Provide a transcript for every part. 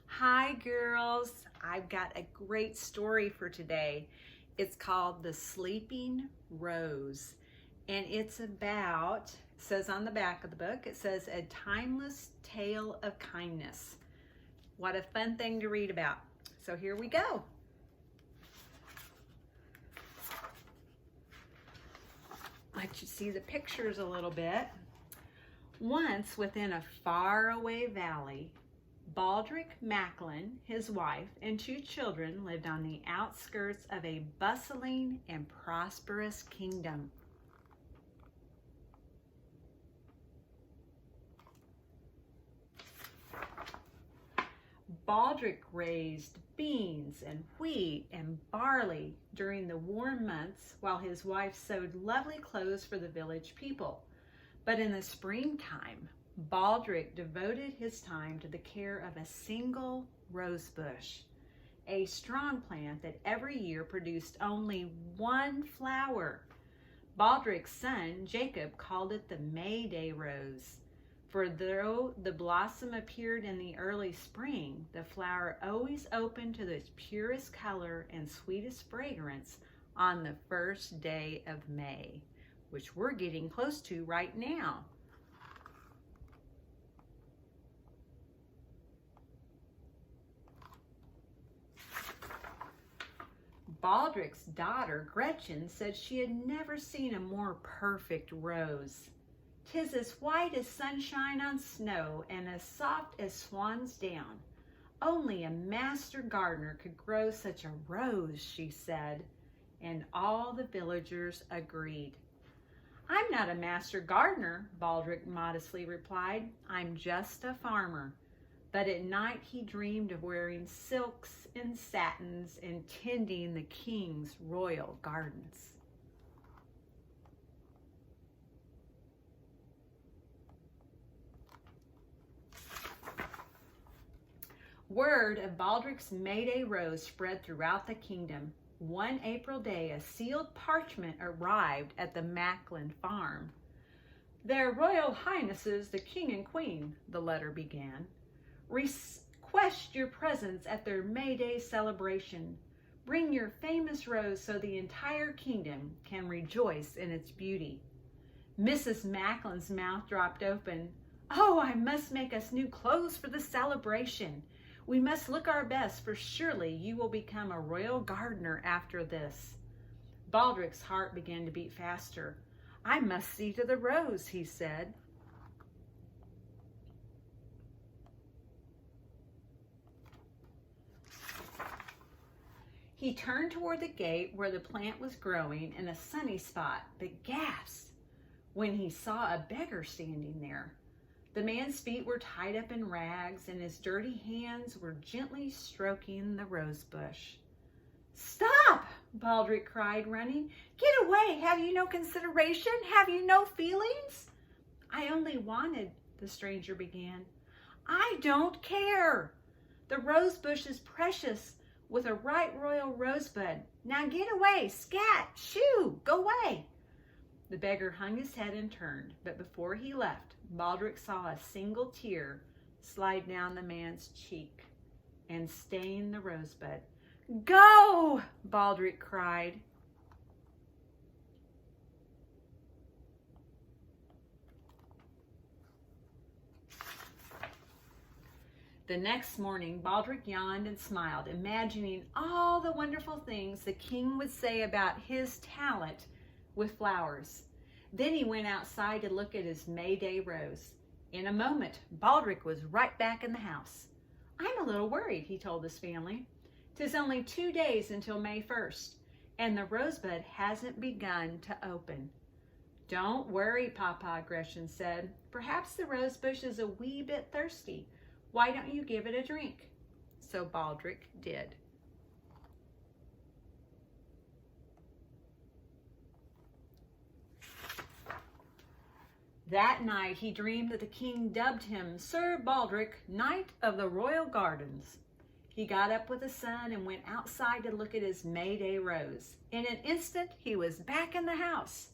Hi girls, I've got a great story for today. It's called The Sleeping Rose, and it's about, it says on the back of the book, it says a timeless tale of kindness. What a fun thing to read about. So here we go. Let you see the pictures a little bit. Once within a faraway valley, Baldric Macklin, his wife, and 2 children lived on the outskirts of a bustling and prosperous kingdom. Baldric raised beans and wheat and barley during the warm months while his wife sewed lovely clothes for the village people. But in the springtime, Baldric devoted his time to the care of a single rose bush, a strong plant that every year produced only 1 flower. Baldric's son, Jacob, called it the May Day rose, for though the blossom appeared in the early spring, the flower always opened to its purest color and sweetest fragrance on the first day of May, which we're getting close to right now. Baldric's daughter, Gretchen, said she had never seen a more perfect rose. "'Tis as white as sunshine on snow and as soft as swan's down. Only a master gardener could grow such a rose," she said, and all the villagers agreed. "I'm not a master gardener," Baldric modestly replied. "I'm just a farmer." But at night he dreamed of wearing silks and satins and tending the king's royal gardens. Word of Baldric's May Day rose spread throughout the kingdom. One April day, a sealed parchment arrived at the Macklin farm. "Their Royal Highnesses, the King and Queen," the letter began, "request your presence at their May Day celebration. Bring your famous rose so the entire kingdom can rejoice in its beauty." Mrs. Macklin's mouth dropped open. "Oh, I must make us new clothes for the celebration. We must look our best, for surely you will become a royal gardener after this." Baldric's heart began to beat faster. "I must see to the rose," he said. He turned toward the gate where the plant was growing in a sunny spot, but gasped when he saw a beggar standing there. The man's feet were tied up in rags, and his dirty hands were gently stroking the rose bush. "Stop!" Baldric cried, running. "Get away! Have you no consideration? Have you no feelings?" "I only wanted," the stranger began. "I don't care. The rose bush is precious, with a right royal rosebud. Now get away, scat, shoo, go away." The beggar hung his head and turned, but before he left, Baldric saw a single tear slide down the man's cheek and stain the rosebud. "Go!" Baldric cried. The next morning, Baldric yawned and smiled, imagining all the wonderful things the king would say about his talent with flowers. Then he went outside to look at his May Day rose. In a moment, Baldric was right back in the house. "I'm a little worried," he told his family. "'Tis only 2 days until May 1st, and the rosebud hasn't begun to open." "Don't worry, Papa," Gretchen said. "Perhaps the rose bush is a wee bit thirsty. Why don't you give it a drink?" So Baldric did. That night he dreamed that the king dubbed him Sir Baldric, Knight of the Royal Gardens. He got up with the sun and went outside to look at his May Day rose. In an instant, he was back in the house.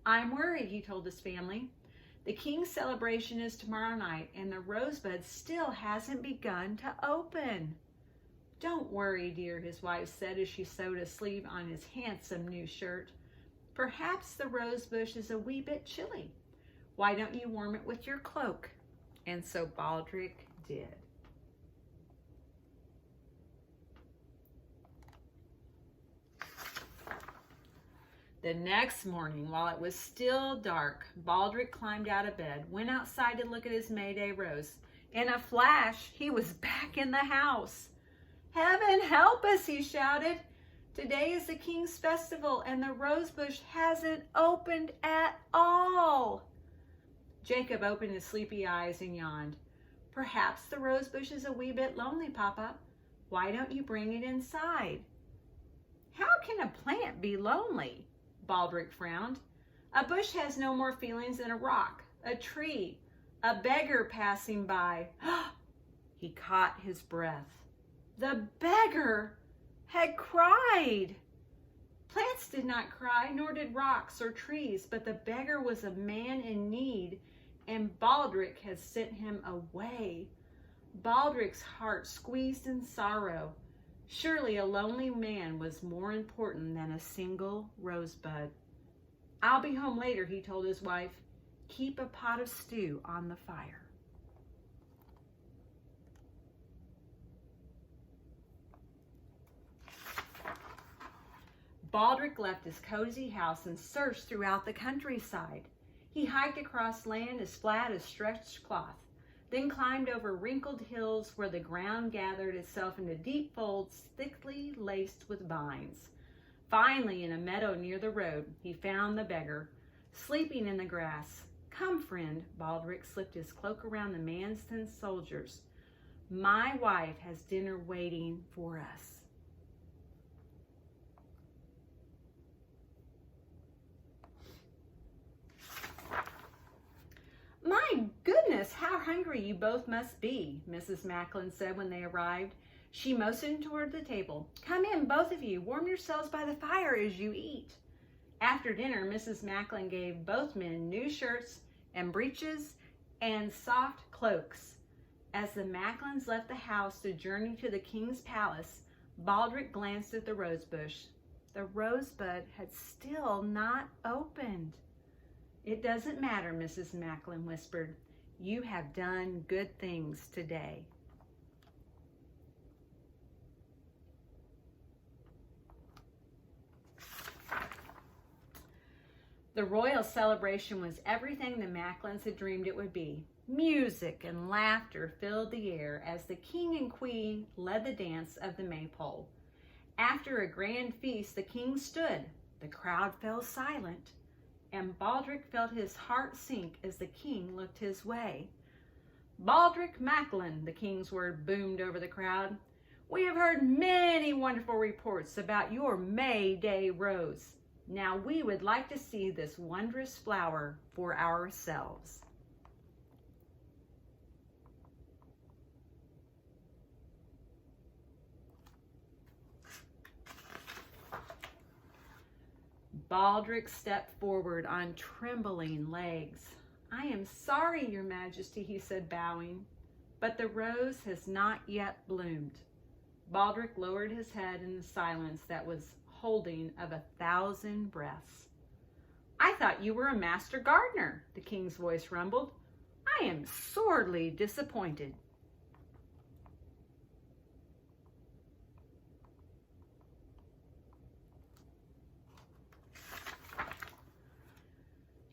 "I'm worried," he told his family. The king's celebration is tomorrow night, and the rosebud still hasn't begun to open. Don't worry, dear, his wife said as she sewed a sleeve on his handsome new shirt. Perhaps the rose bush is a wee bit chilly. Why don't you warm it with your cloak? And so Baldric did. The next morning, while it was still dark, Baldric climbed out of bed, went outside to look at his Mayday rose. In a flash, he was back in the house. Heaven help us, he shouted. Today is the king's festival, and the rosebush hasn't opened at all. Jacob opened his sleepy eyes and yawned. Perhaps the rosebush is a wee bit lonely, Papa. Why don't you bring it inside? How can a plant be lonely? Baldric frowned. A bush has no more feelings than a rock, a tree, a beggar passing by. He caught his breath. The beggar had cried. Plants did not cry, nor did rocks or trees, but the beggar was a man in need, and Baldric had sent him away. Baldric's heart squeezed in sorrow. Surely a lonely man was more important than a single rosebud. I'll be home later, he told his wife. Keep a pot of stew on the fire. Baldric left his cozy house and searched throughout the countryside. He hiked across land as flat as stretched cloth, then climbed over wrinkled hills where the ground gathered itself into deep folds thickly laced with vines. Finally, in a meadow near the road, he found the beggar, sleeping in the grass. Come, friend, Baldric slipped his cloak around the man's thin shoulders. My wife has dinner waiting for us. My goodness, how hungry you both must be, Mrs. Macklin said when they arrived. She motioned toward the table. Come in, both of you. Warm yourselves by the fire as you eat. After dinner, Mrs. Macklin gave both men new shirts and breeches and soft cloaks. As the Macklins left the house to journey to the king's palace, Baldric glanced at the rosebush. The rosebud had still not opened. It doesn't matter, Mrs. Macklin whispered. You have done good things today. The royal celebration was everything the Macklins had dreamed it would be. Music and laughter filled the air as the king and queen led the dance of the maypole. After a grand feast, the king stood. The crowd fell silent, and Baldric felt his heart sink as the king looked his way. Baldric Macklin, the king's word boomed over the crowd. We have heard many wonderful reports about your May Day rose. Now we would like to see this wondrous flower for ourselves. Baldric stepped forward on trembling legs. I am sorry, Your Majesty, he said, bowing, but the rose has not yet bloomed. Baldric lowered his head in the silence that was holding of 1,000 breaths. I thought you were a master gardener, the king's voice rumbled. I am sorely disappointed.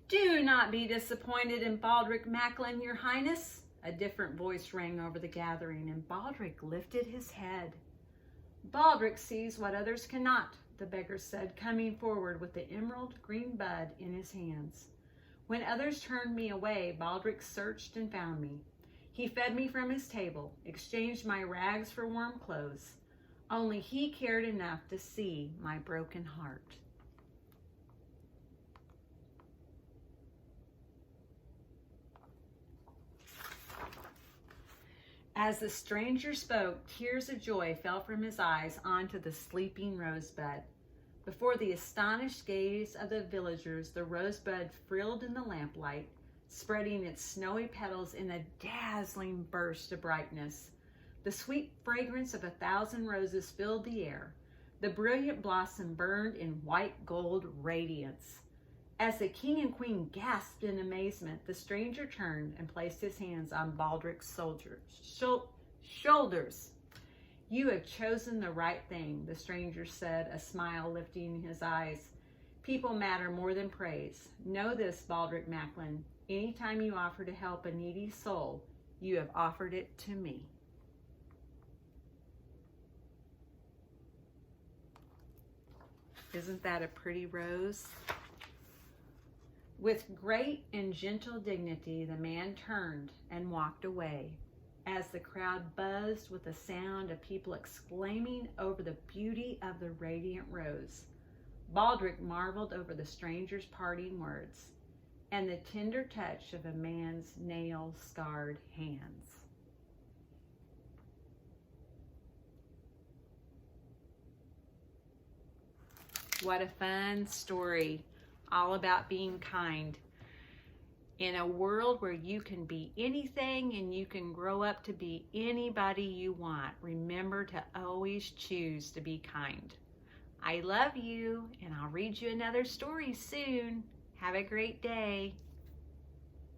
Do not be disappointed in Baldric Macklin, Your Highness. A different voice rang over the gathering, and Baldric lifted his head. Baldric sees what others cannot, the beggar said, coming forward with the emerald green bud in his hands. When others turned me away, Baldric searched and found me. He fed me from his table, exchanged my rags for warm clothes. Only he cared enough to see my broken heart. As the stranger spoke, tears of joy fell from his eyes onto the sleeping rosebud. Before the astonished gaze of the villagers, the rosebud frilled in the lamplight, spreading its snowy petals in a dazzling burst of brightness. The sweet fragrance of 1,000 roses filled the air. The brilliant blossom burned in white gold radiance. As the king and queen gasped in amazement, the stranger turned and placed his hands on Baldric's shoulders. "You have chosen the right thing," the stranger said, a smile lifting his eyes. "People matter more than praise. Know this, Baldric Macklin. Anytime you offer to help a needy soul, you have offered it to me." Isn't that a pretty rose? With great and gentle dignity, the man turned and walked away. As the crowd buzzed with the sound of people exclaiming over the beauty of the radiant rose, Baldric marveled over the stranger's parting words and the tender touch of a man's nail-scarred hands. What a fun story, all about being kind. In a world where you can be anything and you can grow up to be anybody you want, remember to always choose to be kind. I love you, and I'll read you another story soon. Have a great day.